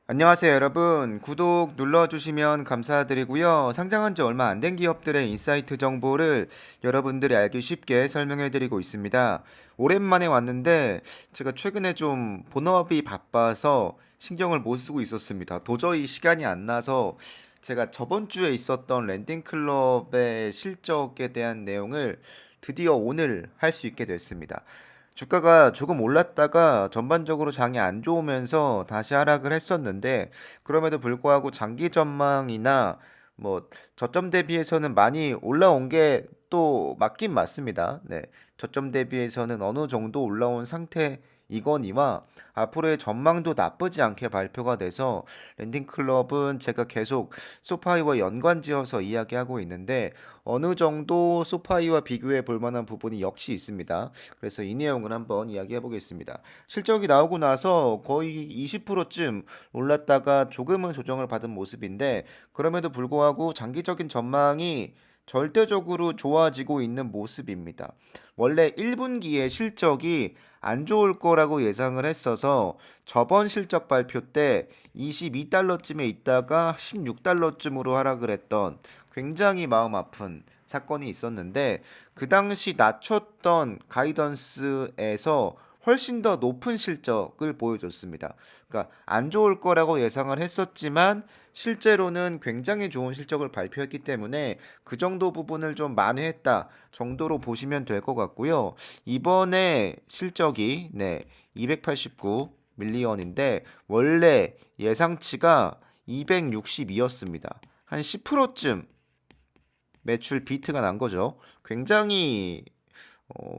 안녕하세요, 여러분. 구독 눌러주시면 감사드리고요. 상장한 지 얼마 안 된 기업들의 인사이트 정보를 여러분들이 알기 쉽게 설명해드리고 있습니다. 오랜만에 왔는데 제가 최근에 좀 본업이 바빠서 신경을 못 쓰고 있었습니다. 도저히 시간이 안 나서 제가 저번 주에 있었던 랜딩클럽의 실적에 대한 내용을 드디어 오늘 할 수 있게 됐습니다. 주가가 조금 올랐다가 전반적으로 장이 안 좋으면서 다시 하락을 했었는데, 그럼에도 불구하고 장기 전망이나 뭐 저점 대비해서는 많이 올라온 게 또 맞긴 맞습니다. 네. 저점 대비해서는 어느 정도 올라온 상태이거니와 앞으로의 전망도 나쁘지 않게 발표가 돼서 랜딩클럽은 제가 계속 소파이와 연관지어서 이야기하고 있는데, 어느 정도 소파이와 비교해 볼 만한 부분이 역시 있습니다. 그래서 이 내용을 한번 이야기해 보겠습니다. 실적이 나오고 나서 거의 20%쯤 올랐다가 조금은 조정을 받은 모습인데, 그럼에도 불구하고 장기적인 전망이 절대적으로 좋아지고 있는 모습입니다. 원래 1분기의 실적이 안 좋을 거라고 예상을 했어서 저번 실적 발표 때 22달러쯤에 있다가 16달러쯤으로 하락을 했던 굉장히 마음 아픈 사건이 있었는데, 그 당시 낮췄던 가이던스에서 훨씬 더 높은 실적을 보여줬습니다. 그러니까 안 좋을 거라고 예상을 했었지만 실제로는 굉장히 좋은 실적을 발표했기 때문에 그 정도 부분을 좀 만회했다 정도로 보시면 될 것 같고요. 이번에 실적이 289 밀리언인데 원래 예상치가 262였습니다. 한 10%쯤 매출 비트가 난 거죠. 굉장히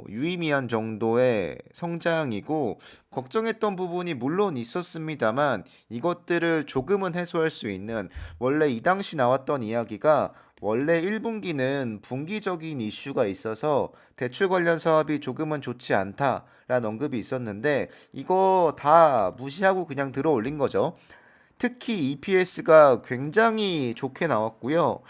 유의미한 정도의 성장이고, 걱정했던 부분이 물론 있었습니다만 이것들을 조금은 해소할 수 있는, 원래 이 당시 나왔던 이야기가 원래 1분기는 분기적인 이슈가 있어서 대출 관련 사업이 조금은 좋지 않다라는 언급이 있었는데 이거 다 무시하고 그냥 들어 올린 거죠. 특히 EPS가 굉장히 좋게 나왔고요.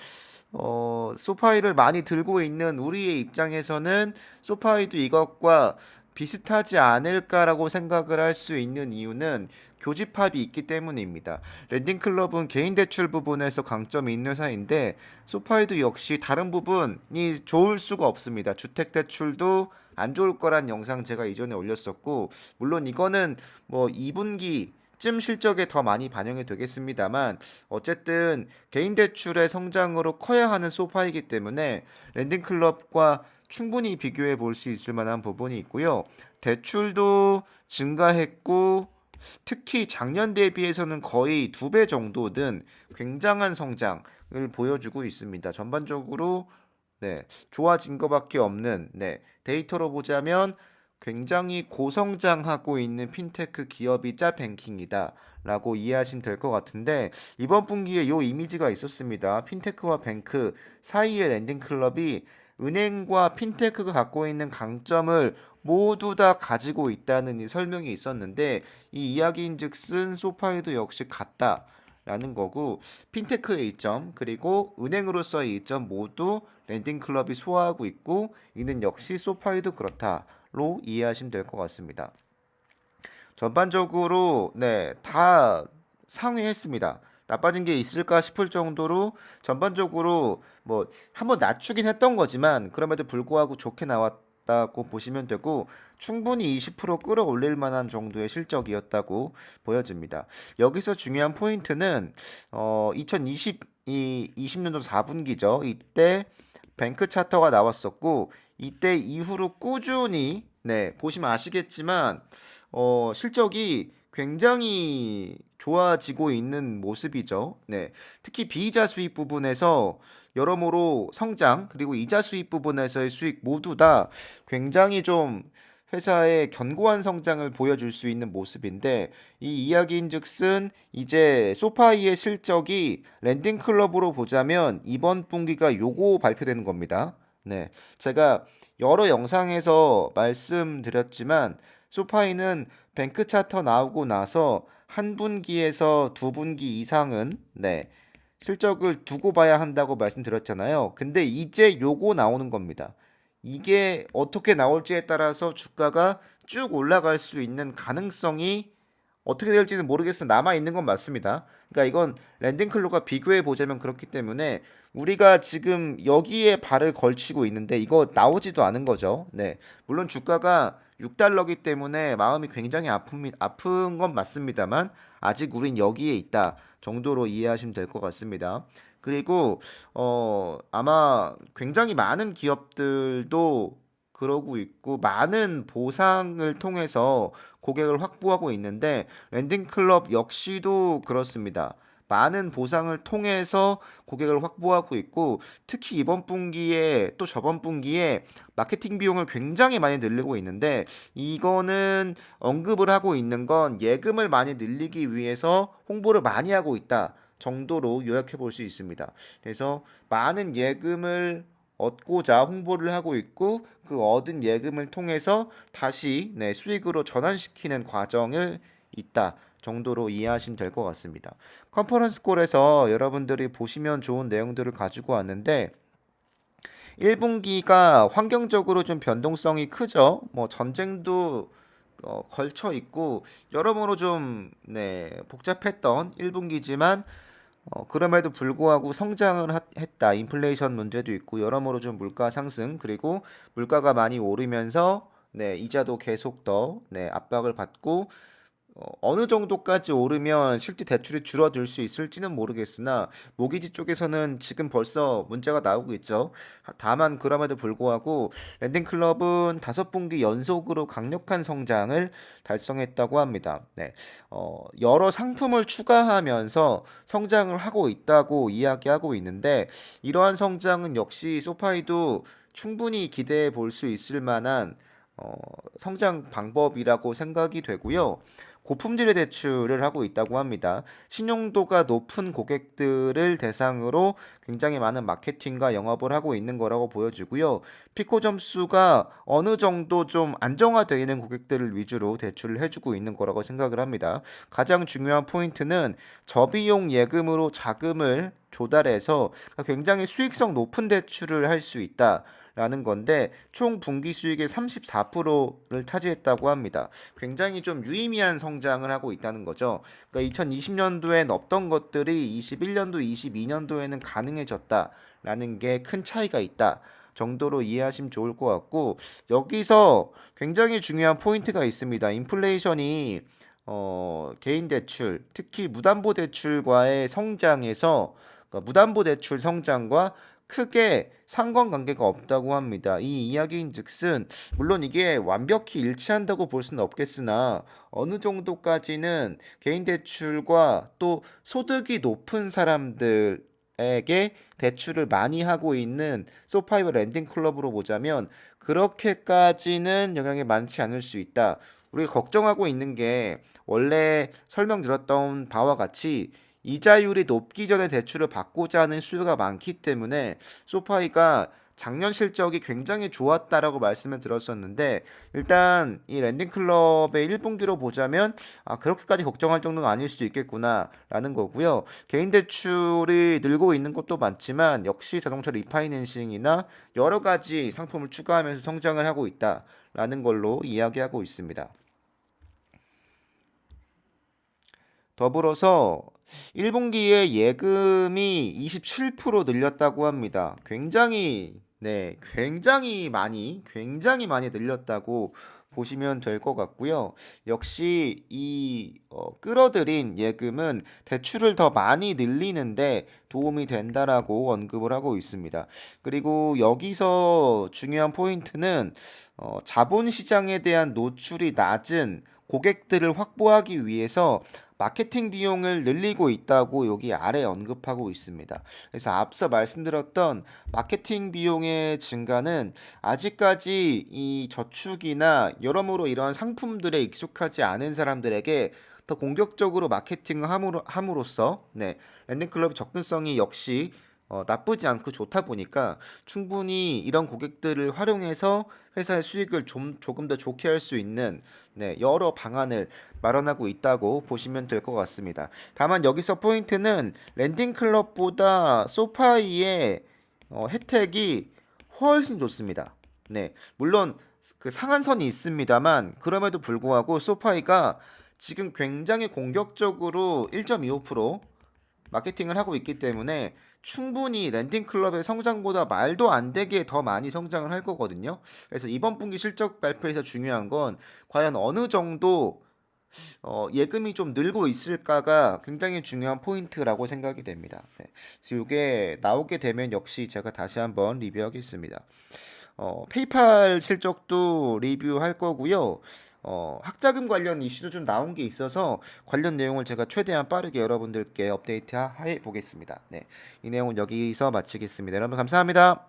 소파이를 많이 들고 있는 우리의 입장에서는 소파이도 이것과 비슷하지 않을까라고 생각을 할 수 있는 이유는 교집합이 있기 때문입니다. 랜딩클럽은 개인 대출 부분에서 강점이 있는 회사인데 소파이도 역시 다른 부분이 좋을 수가 없습니다. 주택 대출도 안 좋을 거란 영상 제가 이전에 올렸었고, 물론 이거는 뭐 2분기 쯤 실적에 더 많이 반영이 되겠습니다만, 어쨌든 개인 대출의 성장으로 커야 하는 소파이기 때문에 랜딩클럽과 충분히 비교해 볼 수 있을 만한 부분이 있고요. 대출도 증가했고, 특히 작년 대비해서는 거의 2배 정도는 굉장한 성장을 보여주고 있습니다. 전반적으로 좋아진 것밖에 없는, 데이터로 보자면 굉장히 고성장하고 있는 핀테크 기업이자 뱅킹이다 라고 이해하시면 될 것 같은데, 이번 분기에 요 이미지가 있었습니다. 핀테크와 뱅크 사이의 랜딩 클럽이 은행과 핀테크가 갖고 있는 강점을 모두 다 가지고 있다는 이 설명이 있었는데, 이 이야기인즉슨 소파이도 역시 같다 라는 거고, 핀테크의 이점 그리고 은행으로서의 이점 모두 랜딩 클럽이 소화하고 있고, 이는 역시 소파이도 그렇다로 이해하시면 될 것 같습니다. 전반적으로 다 상회했습니다. 나빠진 게 있을까 싶을 정도로 전반적으로 뭐 한번 낮추긴 했던 거지만 그럼에도 불구하고 좋게 나왔다고 보시면 되고, 충분히 20% 끌어올릴 만한 정도의 실적이었다고 보여집니다. 여기서 중요한 포인트는 2020년도 4분기죠. 이때 뱅크 차터가 나왔었고, 이때 이후로 꾸준히 보시면 아시겠지만 실적이 굉장히 좋아지고 있는 모습이죠. 특히 비이자 수입 부분에서 여러모로 성장, 그리고 이자 수입 부분에서의 수익 모두 다 굉장히 좀 회사의 견고한 성장을 보여줄 수 있는 모습인데, 이 이야기인즉슨 이제 소파이의 실적이 랜딩 클럽으로 보자면 이번 분기가 요거 발표되는 겁니다. 제가 여러 영상에서 말씀드렸지만 소파이는 뱅크 차터 나오고 나서 한 분기에서 두 분기 이상은 실적을 두고 봐야 한다고 말씀드렸잖아요. 근데 이제 요거 나오는 겁니다. 이게 어떻게 나올지에 따라서 주가가 쭉 올라갈 수 있는 가능성이 어떻게 될지는 모르겠으나 남아 있는 건 맞습니다. 그러니까 이건 랜딩클럽과 비교해 보자면 그렇기 때문에 우리가 지금 여기에 발을 걸치고 있는데 이거 나오지도 않은 거죠. 네. 물론 주가가 6달러기 때문에 마음이 굉장히 아픈 건 맞습니다만 아직 우린 여기에 있다 정도로 이해하시면 될 것 같습니다. 그리고 아마 굉장히 많은 기업들도 그러고 있고 많은 보상을 통해서 고객을 확보하고 있는데 랜딩클럽 역시도 그렇습니다. 많은 보상을 통해서 고객을 확보하고 있고 특히 이번 분기에 또 저번 분기에 마케팅 비용을 굉장히 많이 늘리고 있는데 이거는 언급을 하고 있는 건 예금을 많이 늘리기 위해서 홍보를 많이 하고 있다 정도로 요약해 볼 수 있습니다. 그래서 많은 예금을 얻고자 홍보를 하고 있고 그 얻은 예금을 통해서 다시 수익으로 전환시키는 과정을 있다 정도로 이해하시면 될 것 같습니다. 컨퍼런스 콜에서 여러분들이 보시면 좋은 내용들을 가지고 왔는데 1분기가 환경적으로 좀 변동성이 크죠. 뭐 전쟁도 걸쳐 있고 여러모로 좀 복잡했던 1분기지만 그럼에도 불구하고 성장을 했다. 인플레이션 문제도 있고 여러모로 좀 물가 상승 그리고 물가가 많이 오르면서 이자도 계속 더 압박을 받고 어느 정도까지 오르면 실제 대출이 줄어들 수 있을지는 모르겠으나 모기지 쪽에서는 지금 벌써 문제가 나오고 있죠. 다만 그럼에도 불구하고 랜딩클럽은 5분기 연속으로 강력한 성장을 달성했다고 합니다. 여러 상품을 추가하면서 성장을 하고 있다고 이야기하고 있는데 이러한 성장은 역시 소파이도 충분히 기대해 볼 수 있을 만한 성장 방법이라고 생각이 되고요. 고품질의 대출을 하고 있다고 합니다. 신용도가 높은 고객들을 대상으로 굉장히 많은 마케팅과 영업을 하고 있는 거라고 보여지고요. 피코 점수가 어느 정도 좀 안정화되어 있는 고객들을 위주로 대출을 해주고 있는 거라고 생각을 합니다. 가장 중요한 포인트는 저비용 예금으로 자금을 조달해서 굉장히 수익성 높은 대출을 할 수 있다. 라는 건데 총 분기 수익의 34%를 차지했다고 합니다. 굉장히 좀 유의미한 성장을 하고 있다는 거죠. 그러니까 2020년도엔 없던 것들이 21년도, 22년도에는 가능해졌다라는 게 큰 차이가 있다. 정도로 이해하시면 좋을 것 같고 여기서 굉장히 중요한 포인트가 있습니다. 인플레이션이 개인 대출, 특히 무담보 대출과의 성장에서 그러니까 무담보 대출 성장과 크게 상관관계가 없다고 합니다. 이 이야기인즉슨 물론 이게 완벽히 일치한다고 볼 수는 없겠으나 어느 정도까지는 개인 대출과 또 소득이 높은 사람들에게 대출을 많이 하고 있는 소파이버 랜딩 클럽으로 보자면 그렇게까지는 영향이 많지 않을 수 있다. 우리가 걱정하고 있는 게 원래 설명드렸던 바와 같이 이자율이 높기 전에 대출을 받고자 하는 수요가 많기 때문에 소파이가 작년 실적이 굉장히 좋았다라고 말씀을 들었었는데 일단 이 랜딩클럽의 1분기로 보자면 그렇게까지 걱정할 정도는 아닐 수도 있겠구나라는 거고요. 개인 대출이 늘고 있는 것도 많지만 역시 자동차 리파이낸싱이나 여러 가지 상품을 추가하면서 성장을 하고 있다라는 걸로 이야기하고 있습니다. 더불어서 1분기에 예금이 27% 늘렸다고 합니다. 굉장히 많이 늘렸다고 보시면 될 것 같고요. 역시 이 끌어들인 예금은 대출을 더 많이 늘리는데 도움이 된다라고 언급을 하고 있습니다. 그리고 여기서 중요한 포인트는 자본 시장에 대한 노출이 낮은 고객들을 확보하기 위해서 마케팅 비용을 늘리고 있다고 여기 아래 언급하고 있습니다. 그래서 앞서 말씀드렸던 마케팅 비용의 증가는 아직까지 이 저축이나 여러모로 이러한 상품들에 익숙하지 않은 사람들에게 더 공격적으로 마케팅을 함으로써 랜딩클럽 접근성이 역시 나쁘지 않고 좋다 보니까 충분히 이런 고객들을 활용해서 회사의 수익을 조금 더 좋게 할 수 있는 여러 방안을 마련하고 있다고 보시면 될 것 같습니다. 다만 여기서 포인트는 랜딩클럽보다 소파이의 혜택이 훨씬 좋습니다. 물론 그 상한선이 있습니다만 그럼에도 불구하고 소파이가 지금 굉장히 공격적으로 1.25% 마케팅을 하고 있기 때문에 충분히 랜딩클럽의 성장보다 말도 안 되게 더 많이 성장을 할 거거든요. 그래서 이번 분기 실적 발표에서 중요한 건 과연 어느 정도 예금이 좀 늘고 있을까가 굉장히 중요한 포인트라고 생각이 됩니다. 네. 그래서 이게 나오게 되면 역시 제가 다시 한번 리뷰하겠습니다. 페이팔 실적도 리뷰할 거고요. 학자금 관련 이슈도 좀 나온 게 있어서 관련 내용을 제가 최대한 빠르게 여러분들께 업데이트 해 보겠습니다. 네. 이 내용은 여기서 마치겠습니다. 여러분 감사합니다.